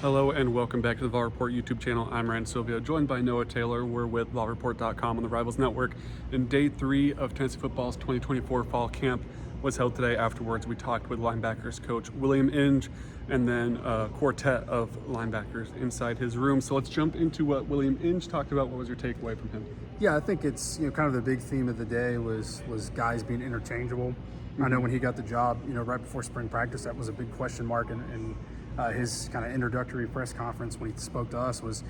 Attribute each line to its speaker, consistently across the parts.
Speaker 1: Hello and welcome back to the VolReport YouTube channel. I'm Rand Silvia, joined by Noah Taylor. We're with VolReport.com on the Rivals Network. And day 3 of Tennessee football's 2024 fall camp was held today. Afterwards, we talked with linebackers coach William Inge and then a quartet of linebackers inside his room. So let's jump into what William Inge talked about. What was your takeaway from him?
Speaker 2: Yeah, I think it's kind of the big theme of the day was guys being interchangeable. I know when he got the job, right before spring practice, that was a big question mark, and his kind of introductory press conference when he spoke to us was,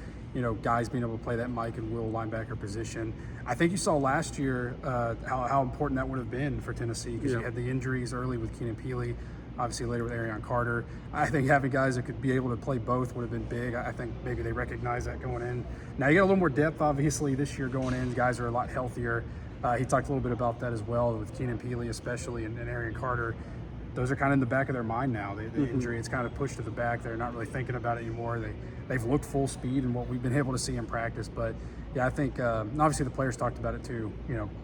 Speaker 2: guys being able to play that Mike and Will linebacker position. I think you saw last year how important that would have been for Tennessee because you had the injuries early with Keenan Peely, obviously later with Arion Carter. I think having guys that could be able to play both would have been big. I think maybe they recognize that going in. Now you got a little more depth, obviously, this year going in. Guys are a lot healthier. He talked a little bit about that as well with Keenan Peely especially and Arion Carter. Those are kind of in the back of their mind now. The injury, it's kind of pushed to the back. They're not really thinking about it anymore. They've looked full speed in what we've been able to see in practice. But yeah, I think obviously the players talked about it too,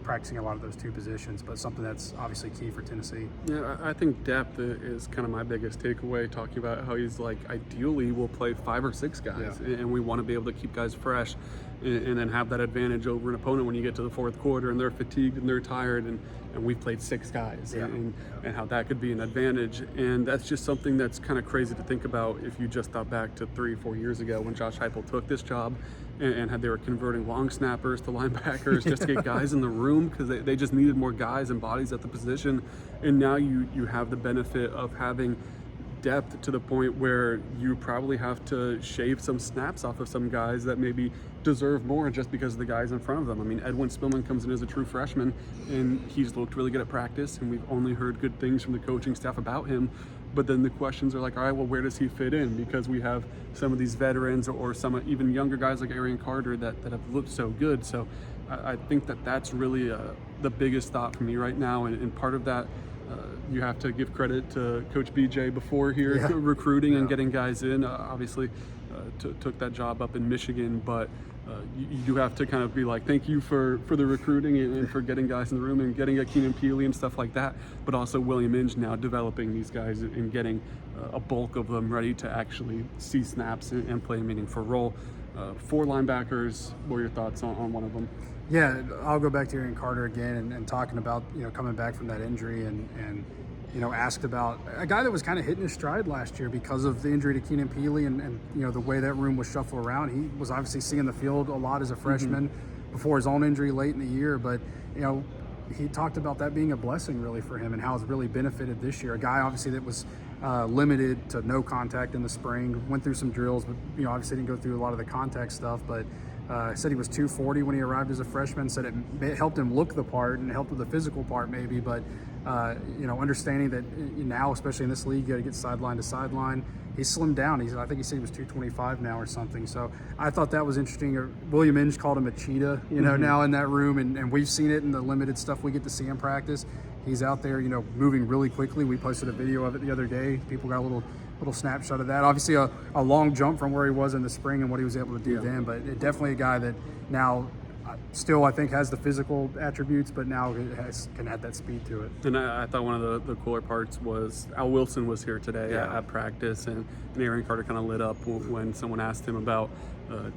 Speaker 2: practicing a lot of those two positions, but something that's obviously key for Tennessee.
Speaker 1: Yeah, I think depth is kind of my biggest takeaway, talking about how he's like, ideally we'll play 5 or 6 guys and we want to be able to keep guys fresh and then have that advantage over an opponent when you get to the fourth quarter and they're fatigued and they're tired and we've played 6 guys and how that could be an advantage. And that's just something that's kind of crazy to think about if you just thought back to 3-4 years ago when Josh Heupel took this job and they were converting long snappers to linebackers just to get guys in the room because they just needed more guys and bodies at the position. And now you have the benefit of having depth to the point where you probably have to shave some snaps off of some guys that maybe deserve more just because of the guys in front of them. I mean, Edwin Spillman comes in as a true freshman and he's looked really good at practice and we've only heard good things from the coaching staff about him. But then the questions are like, all right, well, where does he fit in? Because we have some of these veterans or some even younger guys like Arion Carter that have looked so good. So I think that's really the biggest thought for me right now. And part of that, you have to give credit to Coach BJ before here, recruiting and getting guys in. Obviously, took that job up in Michigan, but you do have to kind of be like, thank you for the recruiting and for getting guys in the room and getting a Keenan Peely and stuff like that. But also William Inge now developing these guys and getting a bulk of them ready to actually see snaps and play a meaningful role. 4 linebackers. What were your thoughts on one of them?
Speaker 2: Yeah, I'll go back to Arion Carter again and talking about coming back from that injury and asked about a guy that was kind of hitting his stride last year because of the injury to Keenan Peely and the way that room was shuffled around. He was obviously seeing the field a lot as a freshman before his own injury late in the year, but he talked about that being a blessing really for him and how it's really benefited this year. A guy obviously that was limited to no contact in the spring, went through some drills, but obviously didn't go through a lot of the contact stuff, but said he was 240 when he arrived as a freshman, said it helped him look the part and helped with the physical part maybe, but understanding that now, especially in this league, you got to get sideline to sideline. He's slimmed down. I think he said he was 225 now or something. So I thought that was interesting. William Inge called him a cheetah, now in that room, and we've seen it in the limited stuff we get to see in practice. He's out there, moving really quickly. We posted a video of it the other day. People got a little snapshot of that. Obviously a long jump from where he was in the spring and what he was able to do then, but definitely a guy that now still I think has the physical attributes, but now can add that speed to it.
Speaker 1: And I thought one of the cooler parts was Al Wilson was here today at practice, and Arion Carter kind of lit up when someone asked him about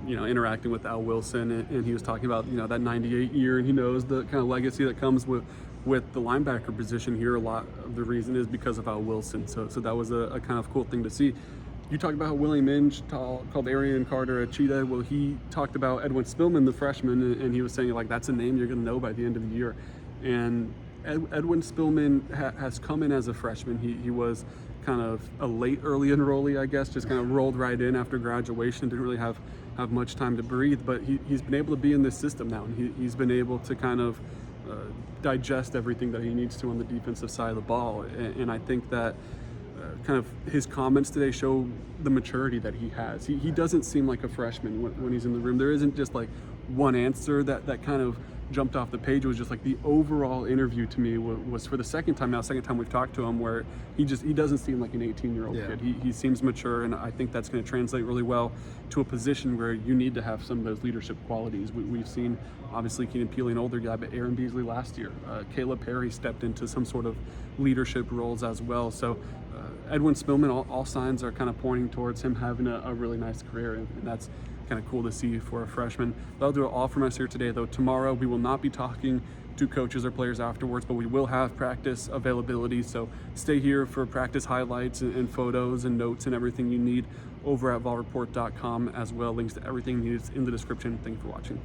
Speaker 1: interacting with Al Wilson, and he was talking about that 98 year, and he knows the kind of legacy that comes with the linebacker position here. A lot of the reason is because of Al Wilson. So that was a kind of cool thing to see. You talked about how William Inge called Arion Carter a cheetah. Well, he talked about Edwin Spillman, the freshman, and he was saying like that's a name you're going to know by the end of the year. And Edwin Spillman has come in as a freshman. He was kind of a late early enrollee, I guess, just kind of rolled right in after graduation, didn't really have much time to breathe, but he's been able to be in this system now, and he's been able to kind of digest everything that he needs to on the defensive side of the ball. And I think that kind of his comments today show the maturity that he has. He doesn't seem like a freshman when he's in the room. There isn't just like one answer that kind of jumped off the page. It was just like the overall interview to me was for the second time we've talked to him, where he doesn't seem like an 18-year-old kid. He seems mature, and I think that's going to translate really well to a position where you need to have some of those leadership qualities. We've seen obviously Keenan Peely, an older guy, but Aaron Beasley last year. Caleb Perry stepped into some sort of leadership roles as well. So Edwin Spillman, all signs are kind of pointing towards him having a really nice career, and that's kind of cool to see for a freshman. That'll do it all from us here today, though. Tomorrow we will not be talking to coaches or players afterwards, but we will have practice availability, so stay here for practice highlights and photos and notes and everything you need over at VolReport.com as well. Links to everything needed in the description. Thank you for watching.